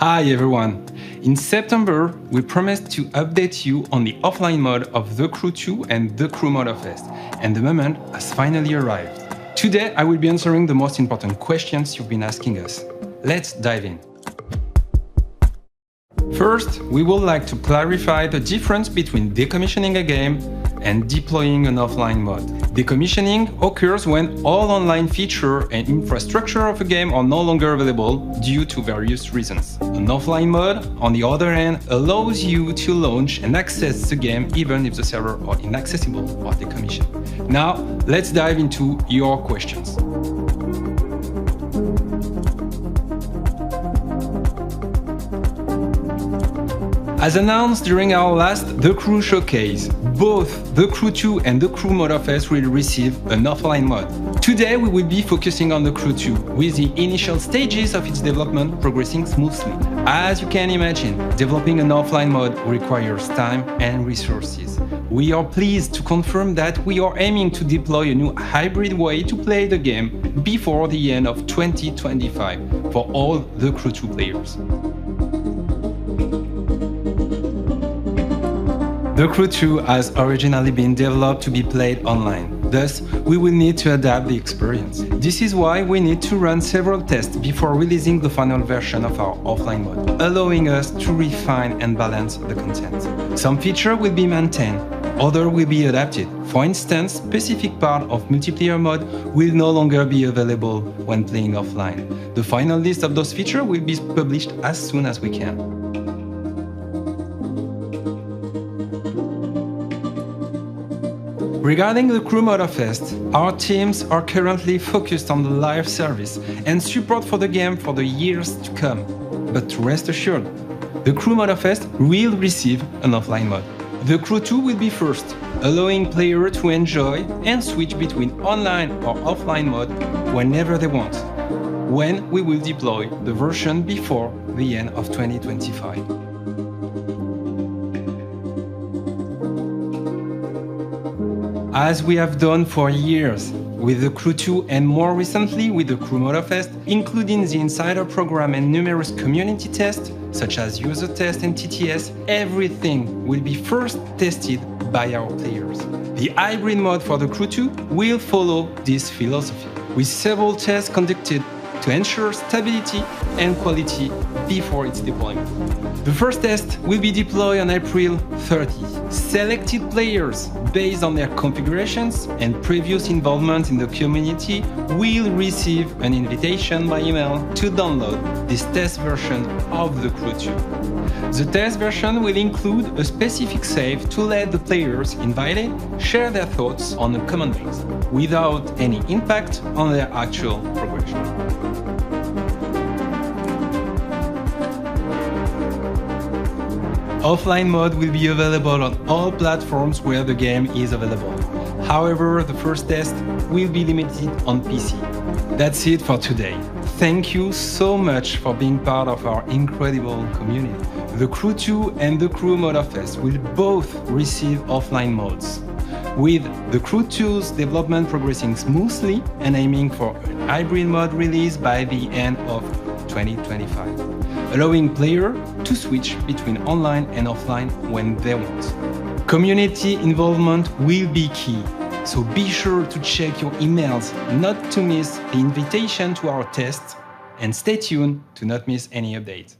Hi everyone! In September, we promised to update you on the offline mode of The Crew 2 and The Crew Motorfest, and the moment has finally arrived. Today, I will be answering the most important questions you've been asking us. Let's dive in. First, we would like to clarify the difference between decommissioning a game and deploying an offline mode. Decommissioning occurs when all online feature and infrastructure of a game are no longer available due to various reasons. An offline mode, on the other hand, allows you to launch and access the game even if the server are inaccessible or decommissioned. Now, let's dive into your questions. As announced during our last The Crew showcase, both The Crew 2 and The Crew Motorfest will receive an offline mode. Today we will be focusing on The Crew 2, with the initial stages of its development progressing smoothly. As you can imagine, developing an offline mode requires time and resources. We are pleased to confirm that we are aiming to deploy a new hybrid way to play the game before the end of 2025 for all The Crew 2 players. The Crew 2 has originally been developed to be played online, thus we will need to adapt the experience. This is why we need to run several tests before releasing the final version of our offline mode, allowing us to refine and balance the content. Some features will be maintained, others will be adapted. For instance, specific part of multiplayer mode will no longer be available when playing offline. The final list of those features will be published as soon as we can. Regarding the Crew Motorfest, our teams are currently focused on the live service and support for the game for the years to come. But rest assured, the Crew Motorfest will receive an offline mode. The Crew 2 will be first, allowing players to enjoy and switch between online or offline mode whenever they want, when we will deploy the version before the end of 2025. As we have done for years with the Crew 2 and more recently with the Crew Motorfest, including the Insider program and numerous community tests, such as user tests and TTS, everything will be first tested by our players. The hybrid mode for the Crew 2 will follow this philosophy, with several tests conducted to ensure stability and quality before its deployment. The first test will be deployed on April 30. Selected players, based on their configurations and previous involvement in the community, will receive an invitation by email to download this test version of the Crew 2. The test version will include a specific save to let the players invited share their thoughts on a common base, without any impact on their actual progression. Offline mode will be available on all platforms where the game is available. However, the first test will be limited on PC. That's it for today. Thank you so much for being part of our incredible community. The Crew 2 and the Crew Motorfest will both receive offline modes, with the Crew 2's development progressing smoothly and aiming for a hybrid mode release by the end of 2025, allowing players to switch between online and offline when they want. Community involvement will be key, so be sure to check your emails not to miss the invitation to our test, and stay tuned to not miss any updates.